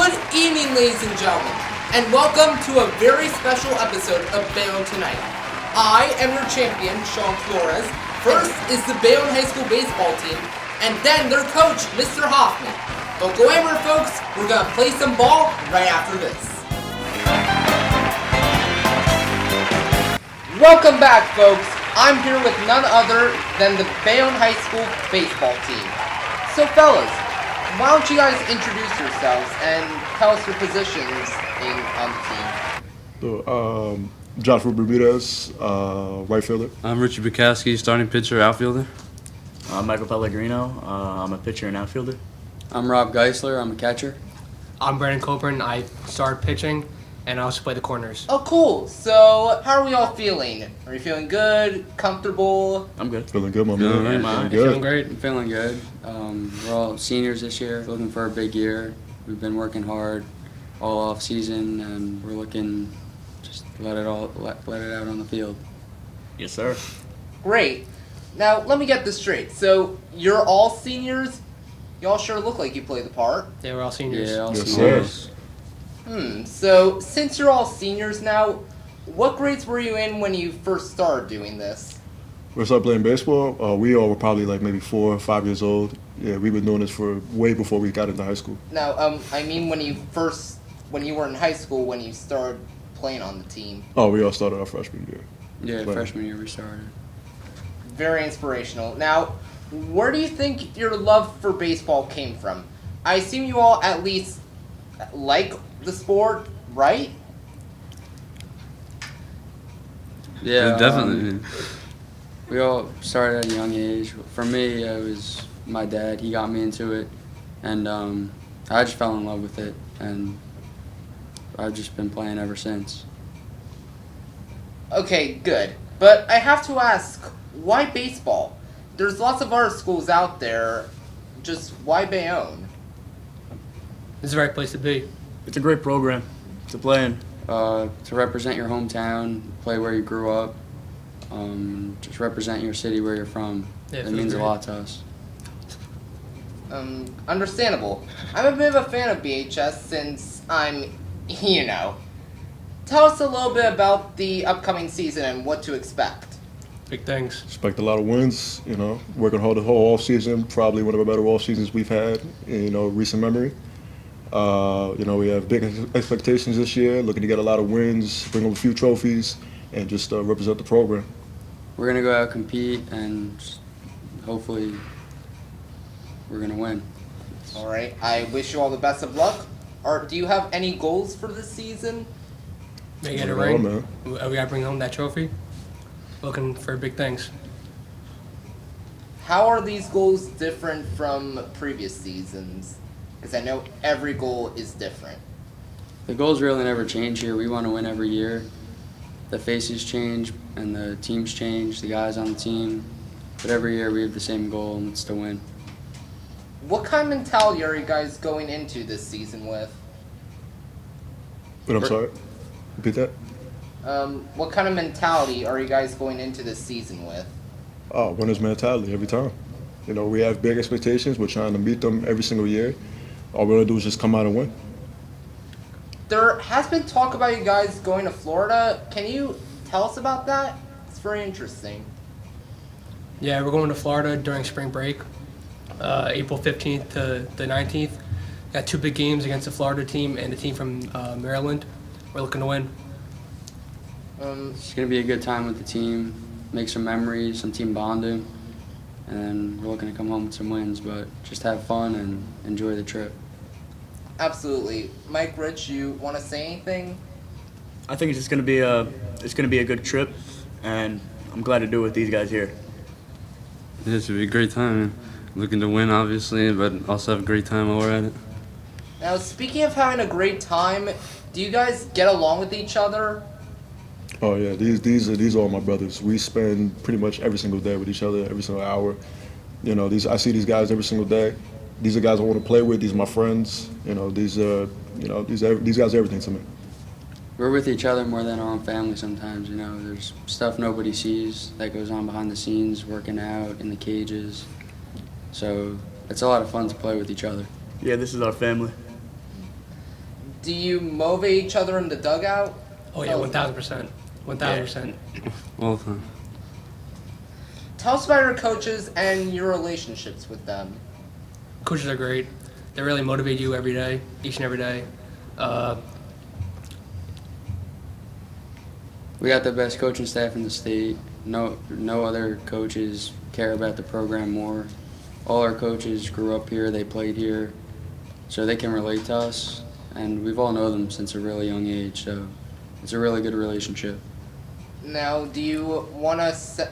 Good evening, ladies and gentlemen, and welcome to a very special episode of Bayonne Tonight. I am your champion, Sean Flores. First is the Bayonne High School baseball team, and then their coach, Mr. Hoffmann. Don't go anywhere, folks. We're going to play some ball right after this. Welcome back, folks. I'm here with none other than the Bayonne High School baseball team. So, fellas, why don't you guys introduce yourselves and tell us your positions on the team? So, Joshua Bermudez, right fielder. I'm Richie Bukowski, starting pitcher, outfielder. I'm Michael Pellegrino. I'm a pitcher and outfielder. I'm Rob Geisler. I'm a catcher. I'm Brandon Coburn. I start pitching, and I also play the corners. Oh, cool. So, how are we all feeling? Are you feeling good? Comfortable? I'm good. Feeling good, my man. Feeling Feeling Feeling good. great. I'm feeling good. We're all seniors this year, looking for a big year. We've been working hard all off season, and we're looking just to let it out on the field. Yes, sir. Great. Now, let me get this straight. So, you're all seniors? Y'all sure look like you play the part. Yeah, we're all seniors. Yeah, all Yes, seniors. So, since you're all seniors now, what grades were you in when you first started doing this? We started playing baseball. We all were probably like maybe 4 or 5 years old. Yeah, we've been doing this for way before we got into high school. Now, I mean when you were in high school, when you started playing on the team. Oh, we all started our freshman year. Yeah, Right. freshman year we started. Very inspirational. Now, where do you think your love for baseball came from? I assume you all at least like the sport, right? Yeah, Definitely. We all started at a young age. For me, it was my dad. He got me into it, and I just fell in love with it, and I've just been playing ever since. Okay, good. But I have to ask, why baseball? There's lots of other schools out there. Just why Bayonne? It's the right place to be. It's a great program to play in. To represent your hometown, play where you grew up, just represent your city where you're from. Yeah, It feels means a great. lot to us. Understandable. I'm a bit of a fan of BHS since I'm, Tell us a little bit about the upcoming season and what to expect. Big things. Expect a lot of wins, working hard the whole off season, probably one of the better off seasons we've had in, recent memory. We have big expectations this year, looking to get a lot of wins, bring home a few trophies, and just represent the program. We're gonna go out compete, and just hopefully we're gonna win. All right. I wish you all the best of luck. Do you have any goals for this season? They get a Bring it ring. on, man. We gotta bring home that trophy. Looking for big things. How are these goals different from previous seasons? Because I know every goal is different. The goals really never change here. We want to win every year. The faces change and the teams change, the guys on the team, but every year we have the same goal, and it's to win. What kind of mentality are you guys going into this season with? But I'm sorry, repeat that? What kind of mentality are you guys going into this season with? Oh, winner's mentality every time. We have big expectations. We're trying to meet them every single year. All we're going to do is just come out and win. There has been talk about you guys going to Florida. Can you tell us about that? It's very interesting. Yeah, we're going to Florida during spring break, April 15th to the 19th. Got 2 big games against the Florida team and the team from Maryland. We're looking to win. It's going to be a good time with the team, make some memories, some team bonding, and we're looking to come home with some wins, but just have fun and enjoy the trip. Absolutely. Mike, Rich, you want to say anything? I think it's just gonna be a good trip, and I'm glad to do it with these guys here. Yeah, it should be a great time. Looking to win, obviously, but also have a great time while we're at it. Now, speaking of having a great time, do you guys get along with each other? Oh yeah, these are all my brothers. We spend pretty much every single day with each other, every single hour. I see these guys every single day. These are guys I want to play with. These are my friends. These guys are everything to me. We're with each other more than our own family sometimes, There's stuff nobody sees that goes on behind the scenes, working out in the cages. So it's a lot of fun to play with each other. Yeah, this is our family. Do you motivate each other in the dugout? Oh yeah, 1,000%. 1,000%. All the time. Tell us about your coaches and your relationships with them. Coaches are great. They really motivate you every day, each and every day. We got the best coaching staff in the state. No other coaches care about the program more. All our coaches grew up here, they played here, so they can relate to us, and we've all known them since a really young age, so it's a really good relationship. Now, do you want to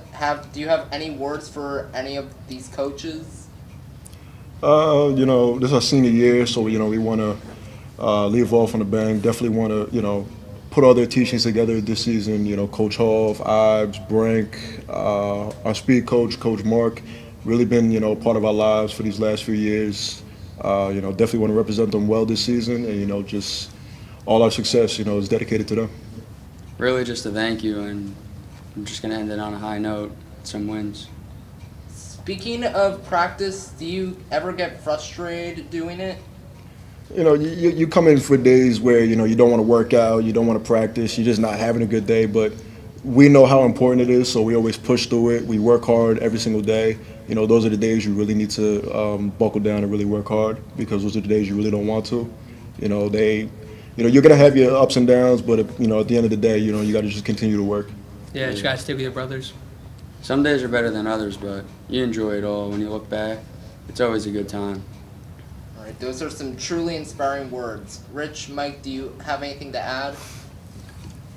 do you have any words for any of these coaches? You know, this is our senior year, so you know we want to leave off on a bang. Definitely want to, you know, put all their teachings together this season. You know, Coach Hoff, Ives, Brink, our speed coach, Coach Mark, really been, you know, part of our lives for these last few years. You know, definitely want to represent them well this season, and you know, just all our success, you know, is dedicated to them. Really just a thank you, and I'm just going to end it on a high note, some wins. Speaking of practice, do you ever get frustrated doing it? You know, you come in for days where, you know, you don't want to work out, you don't want to practice, you're just not having a good day, but we know how important it is, so we always push through it. We work hard every single day. You know, those are the days you really need to buckle down and really work hard, because those are the days you really don't want to. You know, you're going to have your ups and downs, but, you know, at the end of the day, you know, you got to just continue to work. Yeah, just gotta stay with your brothers. Some days are better than others, but you enjoy it all. When you look back, it's always a good time. All right, those are some truly inspiring words. Rich, Mike, do you have anything to add?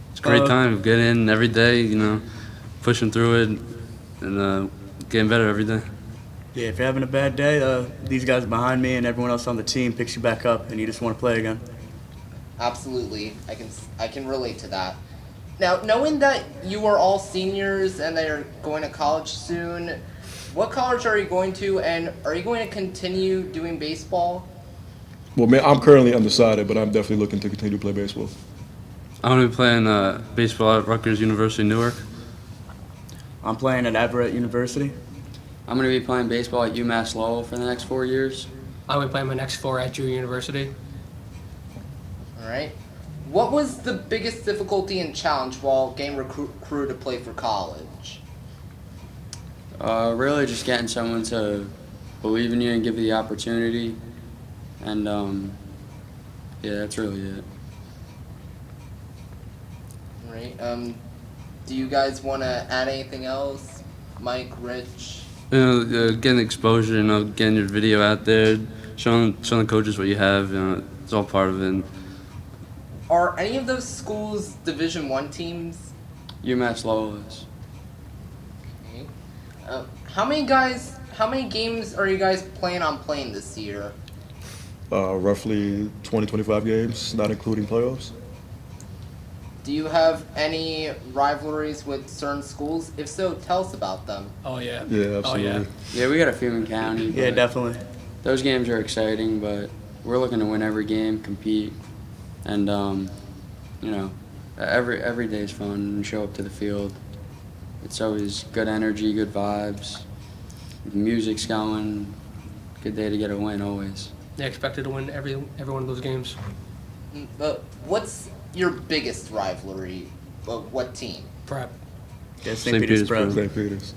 It's a great time. Get in every day, you know, pushing through it and getting better every day. Yeah, if you're having a bad day, these guys behind me and everyone else on the team picks you back up, and you just want to play again. Absolutely, I can relate to that. Now, knowing that you are all seniors and that you're going to college soon, what college are you going to, and are you going to continue doing baseball? Well, man, I'm currently undecided, but I'm definitely looking to continue to play baseball. I'm going to be playing baseball at Rutgers University, Newark. I'm playing at Everett University. I'm going to be playing baseball at UMass Lowell for the next 4 years. I'm gonna play my next 4 at Drew University. All right. What was the biggest difficulty and challenge while getting recruited to play for college? Really just getting someone to believe in you and give you the opportunity. And, yeah, that's really it. All right. Do you guys want to add anything else? Mike, Rich? You know, getting exposure, you know, getting your video out there, showing the coaches what you have, you know, it's all part of it. Are any of those schools Division I teams? UMass Lowell is. Okay. How many games are you guys planning on playing this year? Roughly 20, 25 games, not including playoffs. Do you have any rivalries with certain schools? If so, tell us about them. Oh yeah. Yeah, absolutely. Oh yeah. Yeah, we got a few in county. Yeah, but definitely. Those games are exciting, but we're looking to win every game, compete, and you know, every day is fun. And show up to the field. It's always good energy, good vibes. The music's going. Good day to get a win always. Yeah, expected to win every one of those games. What's your biggest rivalry? What team? Prep. Yeah, St. St. Peter's Petersburg. Prep. St. Peter's.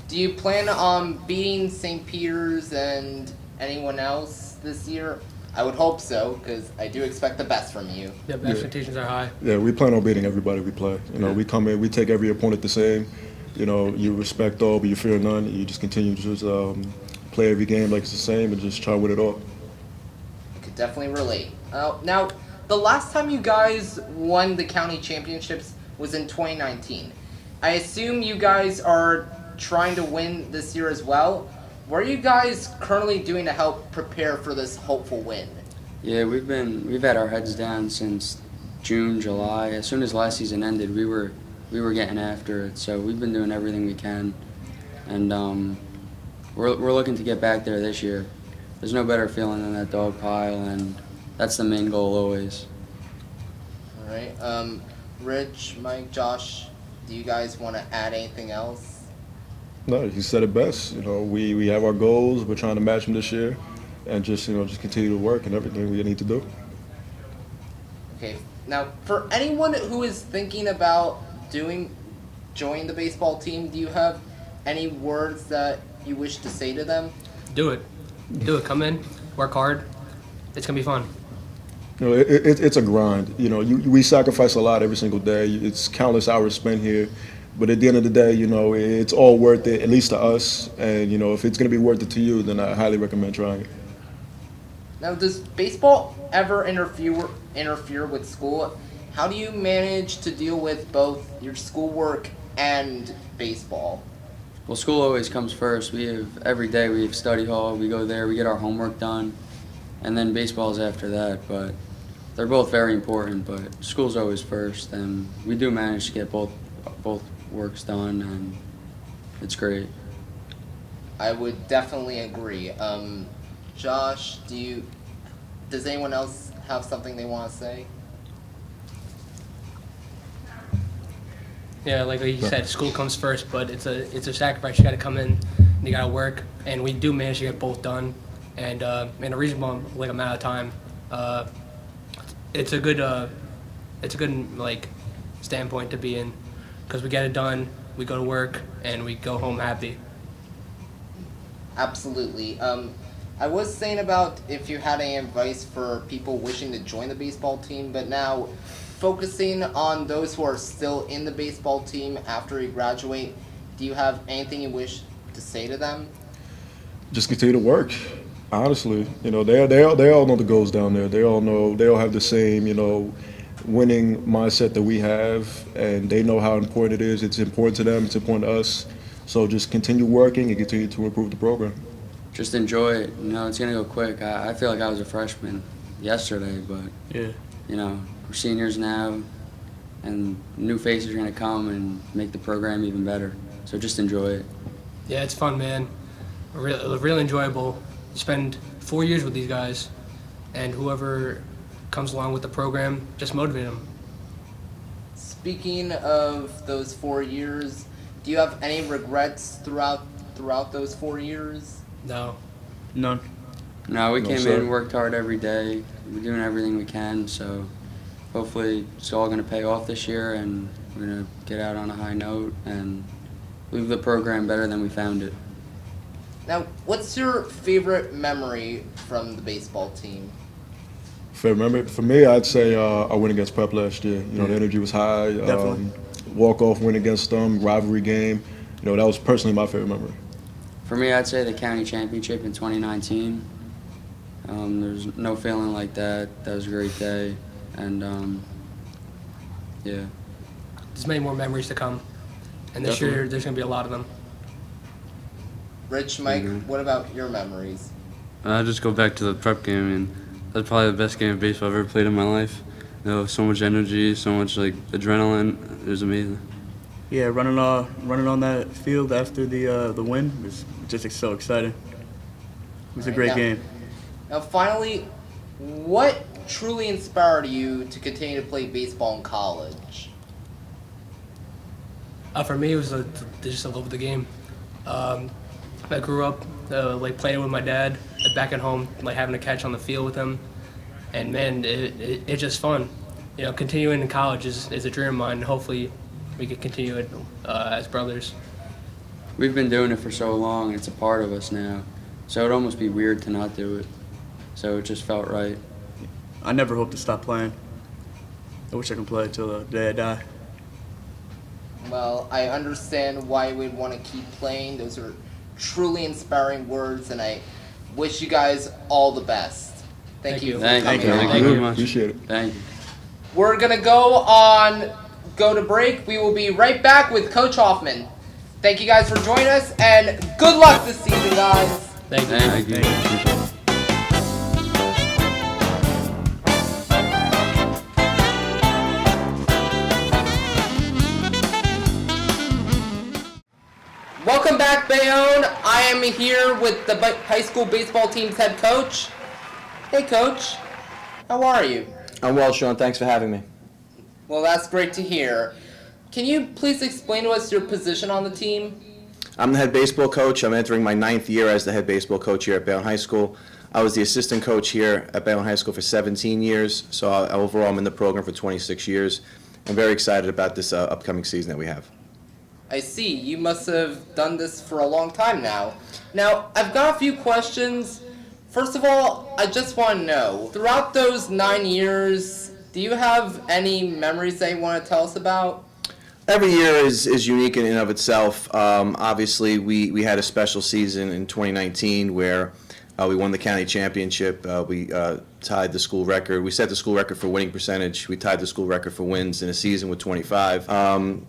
Do you plan on beating St. Peter's and anyone else this year? I would hope so, because I do expect the best from you. Yeah, the expectations are high. Yeah, we plan on beating everybody we play. You know, we come in, we take every opponent the same. You know, you respect all, but you fear none. You just continue to just play every game like it's the same and just try to win it all. I could definitely relate. Now, the last time you guys won the county championships was in 2019. I assume you guys are trying to win this year as well. What are you guys currently doing to help prepare for this hopeful win? Yeah, we've had our heads down since June, July. As soon as last season ended, we were getting after it. So we've been doing everything we can, and we're looking to get back there this year. There's no better feeling than that dog pile, and that's the main goal always. All right. Rich, Mike, Josh, do you guys want to add anything else? No, you said it best. You know, we have our goals. We're trying to match them this year. and just continue to work and everything we need to do. Okay. Now, for anyone who is thinking about joining the baseball team, do you have any words that you wish to say to them? Do it. Come in, work hard. It's gonna be fun. It's a grind. We sacrifice a lot every single day. It's countless hours spent here, but at the end of the day, it's all worth it, at least to us. And if it's going to be worth it to you, then I highly recommend trying it. Now, does baseball ever interfere with school? How do you manage to deal with both your schoolwork and baseball? Well, school always comes first. Every day we have study hall. We go there, we get our homework done, and then baseball's after that. But they're both very important, but school's always first, and we do manage to get both works done, and it's great. I would definitely agree. Josh, does anyone else have something they want to say? Yeah, like you said, school comes first, but it's a sacrifice. You got to come in, you got to work, and we do manage to get both done, and in a reasonable amount of time. It's a good standpoint to be in, because we get it done, we go to work, and we go home happy. Absolutely. I was saying about if you had any advice for people wishing to join the baseball team, but now focusing on those who are still in the baseball team after you graduate, do you have anything you wish to say to them? Just continue to work. Honestly, they all know the goals down there. They all have the same, winning mindset that we have, and they know how important it is. It's important to them. It's important to us. So just continue working and continue to improve the program. Just enjoy it. It's gonna go quick. I feel like I was a freshman yesterday, but we're seniors now, and new faces are gonna come and make the program even better. So just enjoy it. Yeah, it's fun, man. Really enjoyable. You spend 4 years with these guys, and whoever comes along with the program, just motivate them. Speaking of those 4 years, do you have any regrets throughout those 4 years? No. None. No, we No, came sir. in, worked hard every day. We're doing everything we can, so hopefully it's all going to pay off this year, and we're going to get out on a high note and leave the program better than we found it. Now, what's your favorite memory from the baseball team? Favorite memory for me, I'd say our win against Prep last year. The energy was high. Definitely. Walk-off win against them, rivalry game. That was personally my favorite memory. For me, I'd say the county championship in 2019. There's no feeling like that. That was a great day, and yeah. There's many more memories to come, and this Definitely. year there's gonna be a lot of them. Rich, Mike, what about your memories? I just go back to the prep game. I mean, that's probably the best game of baseball I've ever played in my life. So much energy, so much adrenaline. It was amazing. Yeah, running on that field after the win was just so exciting. It was a great game. Now, finally, what truly inspired you to continue to play baseball in college? For me, it was just a love of the game. I grew up playing with my dad back at home, having to catch on the field with him, and man, it's just fun. Continuing in college is a dream of mine. Hopefully, we can continue it as brothers. We've been doing it for so long, it's a part of us now. So it'd almost be weird to not do it. So it just felt right. I never hope to stop playing. I wish I could play till the day I die. Well, I understand why you would want to keep playing. Those are truly inspiring words, and I wish you guys all the best. Thank you for Thank coming you. on. Thank you very much. Appreciate it. Thank you. We're going to go to break. We will be right back with Coach Hoffmann. Thank you guys for joining us, and good luck this season, guys. Thank you. Thank you. Thank you. Welcome back, Bayonne. I am here with the high school baseball team's head coach. Hey, Coach. How are you? I'm well, Sean. Thanks for having me. Well, that's great to hear. Can you please explain to us your position on the team? I'm the head baseball coach. I'm entering my 9th year as the head baseball coach here at Bayonne High School. I was the assistant coach here at Bayonne High School for 17 years, so overall I'm in the program for 26 years. I'm very excited about this upcoming season that we have. I see. You must have done this for a long time now. Now, I've got a few questions. First of all, I just want to know, throughout those 9 years, do you have any memories that you want to tell us about? Every year is unique in and of itself. Obviously, we had a special season in 2019 where we won the county championship. We tied the school record. We set the school record for winning percentage. We tied the school record for wins in a season with 25.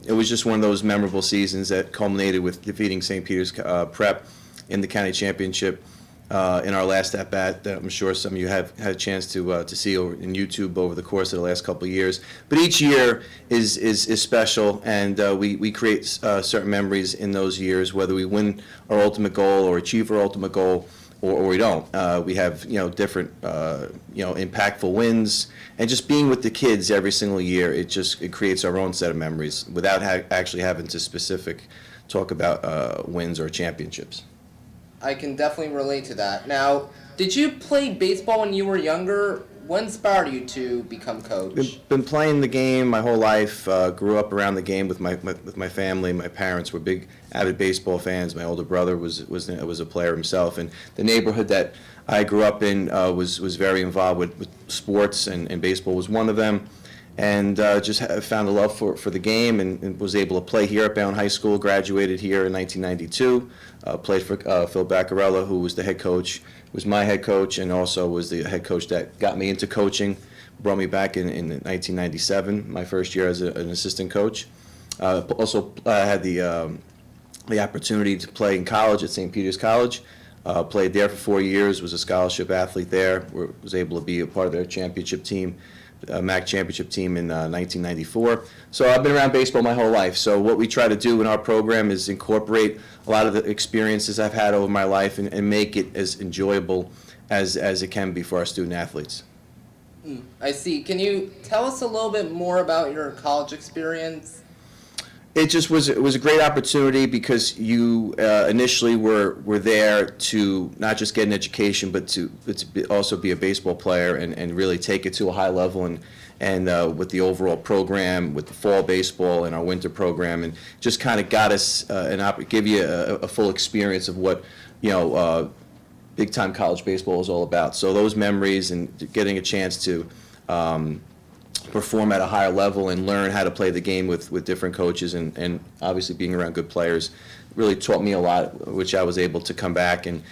It was just one of those memorable seasons that culminated with defeating St. Peter's Prep in the county championship in our last at-bat that I'm sure some of you have had a chance to see over in YouTube over the course of the last couple of years. But each year is special, and we create certain memories in those years, whether we win our ultimate goal or achieve our ultimate goal, or we don't. We have different impactful wins, and just being with the kids every single year, it creates our own set of memories without actually having to specific talk about wins or championships. I can definitely relate to that. Now, did you play baseball when you were younger? What inspired you to become coach? Been playing the game my whole life. Grew up around the game with my family. My parents were big avid baseball fans. My older brother was a player himself, and the neighborhood that I grew up in was very involved with sports, and baseball was one of them. And just found a love for the game, and was able to play here at Bayonne High School. Graduated here in 1992. Played for Phil Baccarella, who was the head coach, was my head coach, and also was the head coach that got me into coaching, brought me back in 1997, my first year as an assistant coach. Also had the opportunity to play in college at St. Peter's College. Played there for 4 years, was a scholarship athlete there, was able to be a part of their championship team, MAC championship team in 1994. So I've been around baseball my whole life. So what we try to do in our program is incorporate a lot of the experiences I've had over my life and make it as enjoyable as it can be for our student athletes. I see. Can you tell us a little bit more about your college experience? It was a great opportunity because you initially were there to not just get an education, but to also be a baseball player and really take it to a high level, and with the overall program, with the fall baseball and our winter program, and just kind of got us give you a full experience of what big time college baseball is all about. So those memories and getting a chance to perform at a higher level and learn how to play the game with different coaches, and obviously being around good players really taught me a lot, which I was able to come back and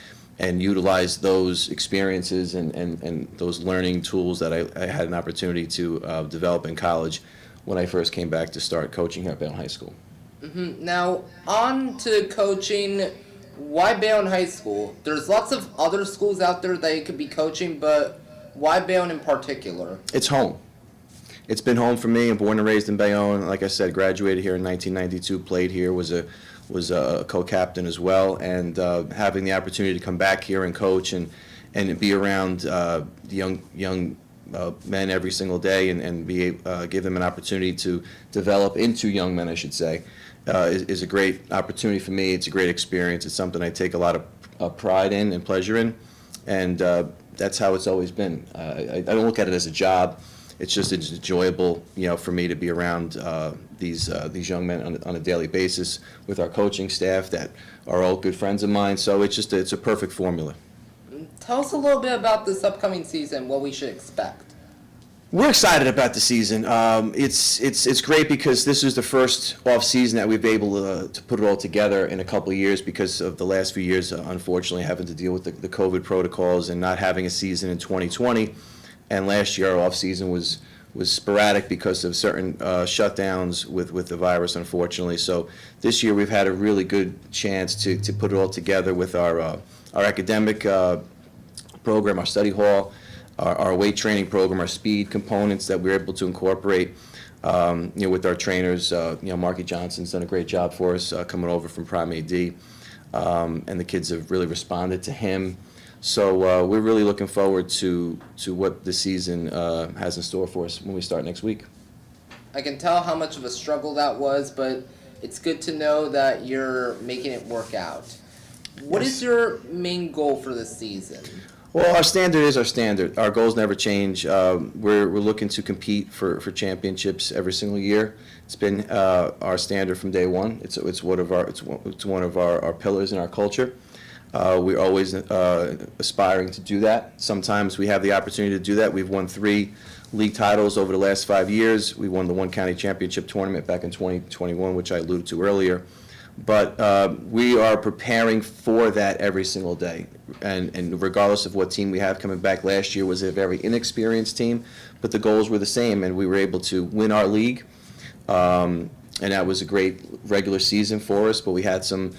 utilize those experiences and those learning tools that I had an opportunity to develop in college when I first came back to start coaching here at Bayonne High School. Now, on to coaching. Why Bayonne High School? There's lots of other schools out there that you could be coaching, but why Bayonne in particular? It's home. It's been home for me. I'm born and raised in Bayonne. Like I said, graduated here in 1992, played here, was a co-captain as well, and having the opportunity to come back here and coach and be around the young men every single day and give them an opportunity to develop into young men, I should say, is a great opportunity for me. It's a great experience. It's something I take a lot of pride in and pleasure in, and that's how it's always been. I don't look at it as a job. It's enjoyable, for me to be around these young men on a daily basis with our coaching staff that are all good friends of mine. So it's a perfect formula. Tell us a little bit about this upcoming season, what we should expect. We're excited about the season. It's great because this is the first off season that we've been able to put it all together in a couple of years because of the last few years, unfortunately, having to deal with the COVID protocols and not having a season in 2020. And last year, our off season was sporadic because of certain shutdowns with the virus, unfortunately. So this year, we've had a really good chance to put it all together with our academic program, our study hall, our weight training program, our speed components that we're able to incorporate. With our trainers, Marky Johnson's done a great job for us coming over from Prime AD, and the kids have really responded to him. So we're really looking forward to what the season has in store for us when we start next week. I can tell how much of a struggle that was, but It's good to know that you're making it work out. What is your main goal for this season? Well, our standard is our standard. Our goals never change. We're looking to compete for championships every single year. It's been our standard from day one. It's one of our pillars in our culture. We're always aspiring to do that. Sometimes we have the opportunity to do that. We've won 3 league titles over the last 5 years. We won the one county championship tournament back in 2021, which I alluded to earlier. But we are preparing for that every single day. And regardless of what team we have coming back, last year was a very inexperienced team, but the goals were the same, and we were able to win our league. And that was a great regular season for us, but we had some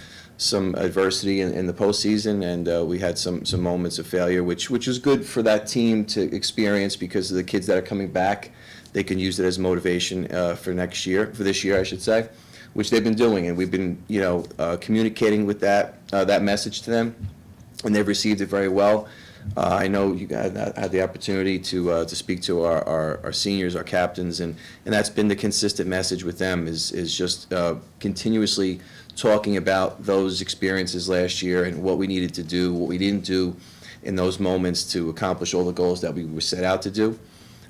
adversity in the postseason, and we had some moments of failure, which is good for that team to experience, because of the kids that are coming back, they can use it as motivation for this year, I should say, which they've been doing, and we've been communicating with that message to them, and they've received it very well. I know you guys had the opportunity to speak to our seniors, our captains, and that's been the consistent message with them is just continuously talking about those experiences last year and what we needed to do, what we didn't do in those moments to accomplish all the goals that we were set out to do.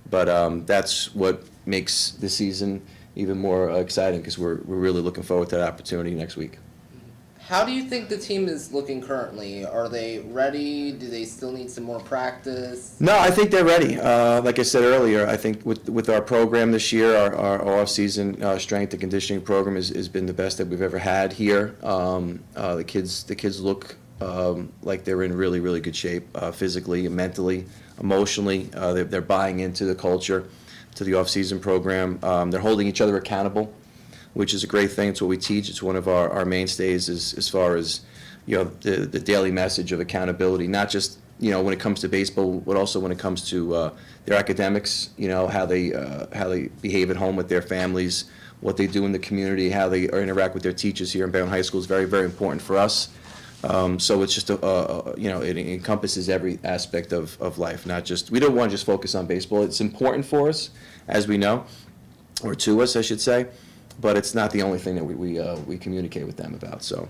But that's what makes the season even more exciting, because we're really looking forward to that opportunity next week. How do you think the team is looking currently? Are they ready? Do they still need some more practice? No, I think they're ready. Like I said earlier, I think with our program this year, our off-season strength and conditioning program has been the best that we've ever had here. The kids look like they're in really, really good shape, physically, mentally, emotionally. They're buying into the culture, to the off-season program. They're holding each other accountable, which is a great thing. It's what we teach. It's one of our mainstays as far as the daily message of accountability, not just when it comes to baseball, but also when it comes to their academics. How they behave at home with their families, what they do in the community, how they interact with their teachers here in Bayonne High School is very, very important for us. So it's just it encompasses every aspect of life. Not just, we don't want to just focus on baseball. It's important for us, as we know, or to us, I should say. But it's not the only thing that we communicate with them about. So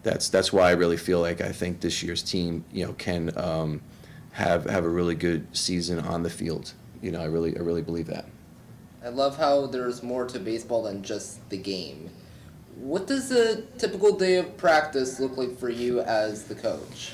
that's why I really feel like I think this year's team can have a really good season on the field. I really believe that. I love how there's more to baseball than just the game. What does a typical day of practice look like for you as the coach?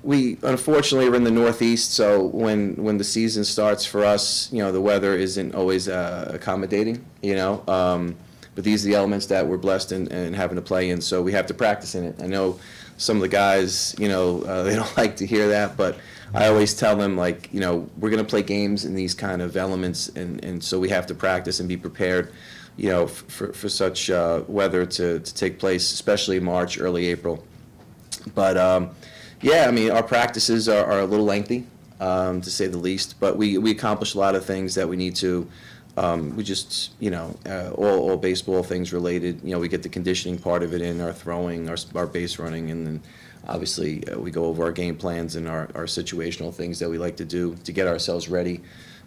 We unfortunately are in the Northeast, so when the season starts for us, the weather isn't always accommodating, but these are the elements that we're blessed in having to play in, so we have to practice in it. I know some of the guys, they don't like to hear that, but I always tell them, we're going to play games in these kind of elements, and so we have to practice and be prepared, for such weather to take place, especially in March, early April. But our practices are a little lengthy, to say the least, but we accomplish a lot of things that we need to. We just, all baseball things related. We get the conditioning part of it in, our throwing, our base running, and then obviously we go over our game plans and our situational things that we like to do to get ourselves ready,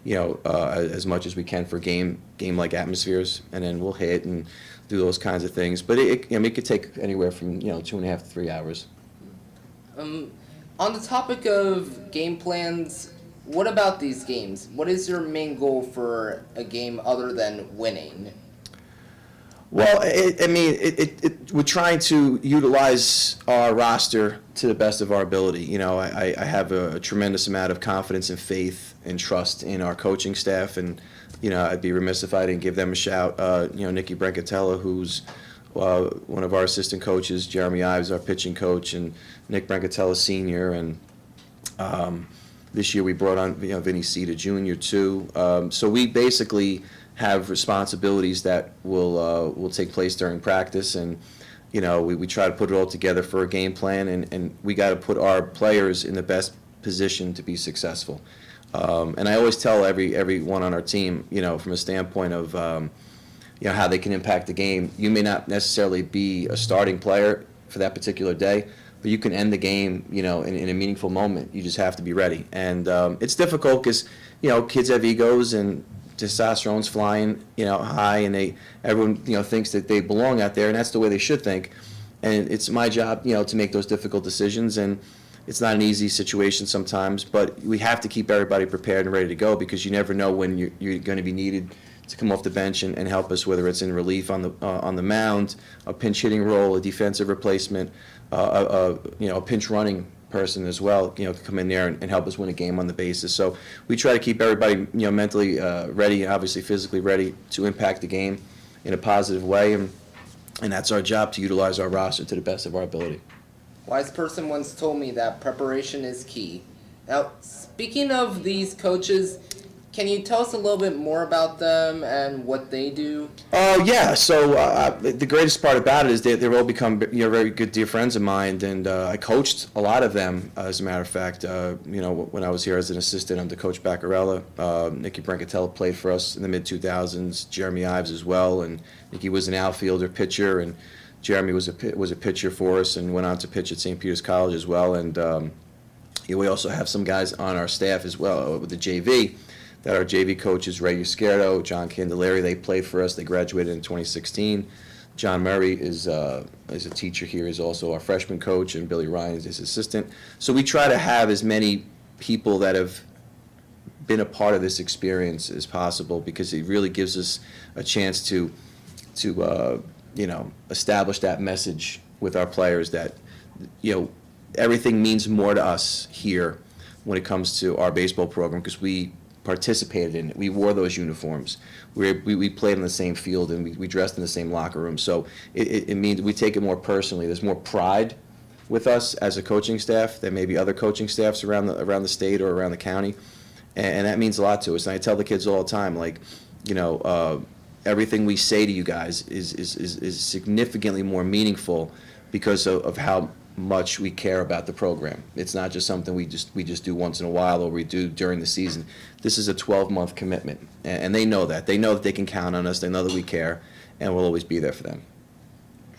as much as we can for game-like atmospheres, and then we'll hit and do those kinds of things. But it could take anywhere from 2.5 to 3 hours. On the topic of game plans, what about these games? What is your main goal for a game other than winning? Well, we're trying to utilize our roster to the best of our ability. I have a tremendous amount of confidence and faith and trust in our coaching staff, and I'd be remiss if I didn't give them a shout. Nicky Brancatella, who's one of our assistant coaches, Jeremy Ives, our pitching coach, and Nick Brancatella Sr., and this year we brought on Vinny Cita Jr. too. So we basically have responsibilities that will take place during practice, and we try to put it all together for a game plan, and we got to put our players in the best position to be successful. And I always tell everyone on our team, from a standpoint of how they can impact the game. You may not necessarily be a starting player for that particular day, but you can end the game, in a meaningful moment. You just have to be ready. And it's difficult because, kids have egos, and testosterone's flying, high, and everyone, thinks that they belong out there, and that's the way they should think. And it's my job, to make those difficult decisions, and it's not an easy situation sometimes, but we have to keep everybody prepared and ready to go, because you never know when you're going to be needed to come off the bench and help us, whether it's in relief on the mound, a pinch hitting role, a defensive replacement, a pinch running person as well, come in there and help us win a game on the bases. So we try to keep everybody, mentally ready and obviously physically ready to impact the game in a positive way, and that's our job, to utilize our roster to the best of our ability. Wise person once told me that preparation is key. Now, speaking of these coaches, can you tell us a little bit more about them and what they do? Yeah. So the greatest part about it is they've all become very good dear friends of mine, and I coached a lot of them. As a matter of fact, when I was here as an assistant under Coach Baccarella, Nicky Brancatella played for us in the mid 2000s. Jeremy Ives as well, and Nicky was an outfielder, pitcher, and Jeremy was a pitcher for us, and went on to pitch at St. Peter's College as well. And we also have some guys on our staff as well with the JV. That our JV coaches, Ray Uscardo, John Candelari, they played for us. They graduated in 2016. John Murray is a teacher here. He's also our freshman coach, and Billy Ryan is his assistant. So we try to have as many people that have been a part of this experience as possible, because it really gives us a chance to establish that message with our players that, everything means more to us here when it comes to our baseball program, because we participated in it. We wore those uniforms. We played on the same field, and we dressed in the same locker room. So it means we take it more personally. There's more pride with us as a coaching staff than maybe other coaching staffs around the state or around the county, and that means a lot to us. And I tell the kids all the time, everything we say to you guys is significantly more meaningful because of how much we care about the program. It's not just something we just do once in a while, or we do during the season. This is a 12-month commitment, and they know that. They know that they can count on us. They know that we care, and we'll always be there for them.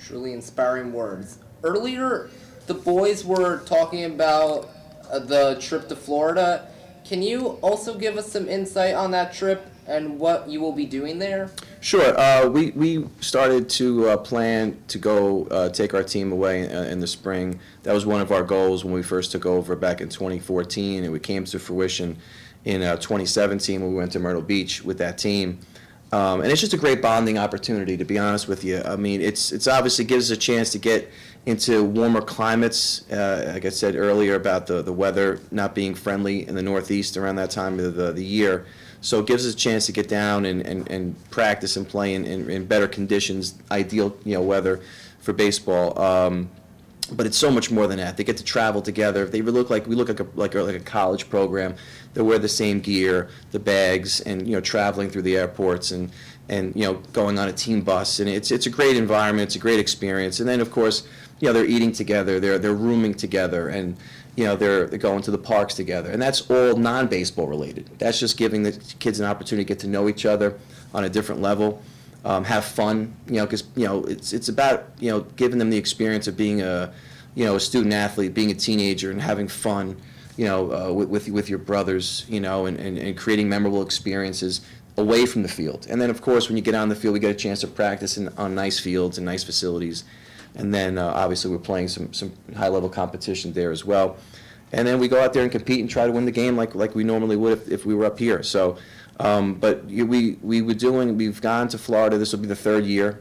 Truly inspiring words. Earlier, the boys were talking about the trip to Florida. Can you also give us some insight on that trip and what you will be doing there? Sure. We started to plan to go take our team away in the spring. That was one of our goals when we first took over back in 2014, and we came to fruition in 2017 when we went to Myrtle Beach with that team. And it's just a great bonding opportunity, to be honest with you. I mean, it's obviously gives us a chance to get into warmer climates. Like I said earlier about the weather not being friendly in the Northeast around that time of the year. So it gives us a chance to get down and practice and play in better conditions, ideal weather for baseball. But it's so much more than that. They get to travel together. We look like a college program. They wear the same gear, the bags, and traveling through the airports and going on a team bus. And it's a great environment. It's a great experience. And then of course they're eating together. They're rooming together, and they're going to the parks together. And that's all non-baseball related. That's just giving the kids an opportunity to get to know each other on a different level. Have fun, because it's about giving them the experience of being a student athlete, being a teenager, and having fun, with your brothers, and creating memorable experiences away from the field. And then of course when you get on the field, we get a chance to practice on nice fields and nice facilities, and then obviously we're playing some high level competition there as well. And then we go out there and compete and try to win the game like we normally would if we were up here. So. But we've gone to Florida. This will be the third year.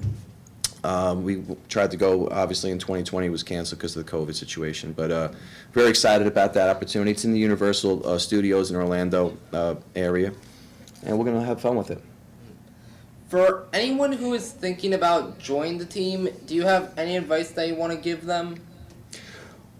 We tried to go, obviously in 2020 it was canceled because of the COVID situation, but very excited about that opportunity. It's in the Universal Studios in Orlando area, and we're going to have fun with it. For anyone who is thinking about joining the team, do you have any advice that you want to give them?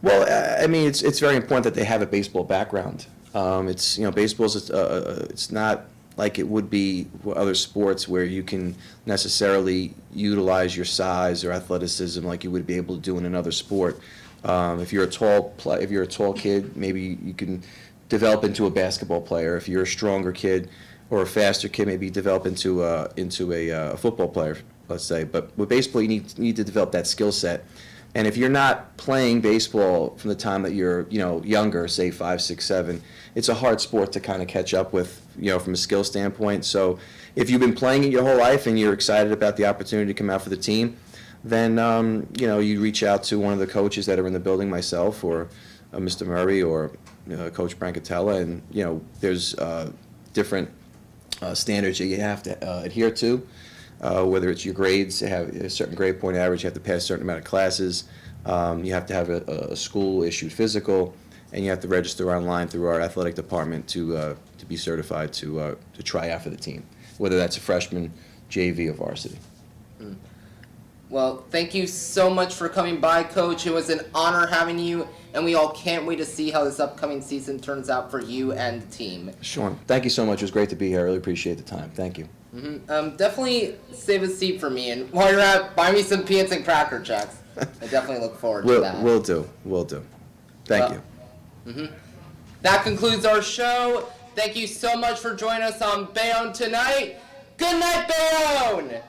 Well, I mean, it's very important that they have a baseball background. Baseball's it's not like it would be other sports where you can necessarily utilize your size or athleticism like you would be able to do in another sport. If you're a tall kid, maybe you can develop into a basketball player. If you're a stronger kid or a faster kid, maybe develop into a football player, let's say. But with baseball, you need to develop that skill set And if you're not playing baseball from the time that you're, younger, say 5, 6, 7, it's a hard sport to kind of catch up with, from a skill standpoint. So if you've been playing it your whole life and you're excited about the opportunity to come out for the team, then, you reach out to one of the coaches that are in the building, myself or Mr. Murray or Coach Brancatella, and, there's different standards that you have to adhere to. Whether it's your grades, have a certain grade point average, you have to pass a certain amount of classes, you have to have a school-issued physical, and you have to register online through our athletic department to be certified to try out for the team, whether that's a freshman, JV, or varsity. Well, thank you so much for coming by, Coach. It was an honor having you, and we all can't wait to see how this upcoming season turns out for you and the team. Sean, thank you so much. It was great to be here. I really appreciate the time. Thank you. Definitely save a seat for me, and while you're at, buy me some peanuts and Cracker Jacks. I definitely look forward to that. We'll do. Thank you. That concludes our show. Thank you so much for joining us on Bayonne tonight. Good night, Bayonne!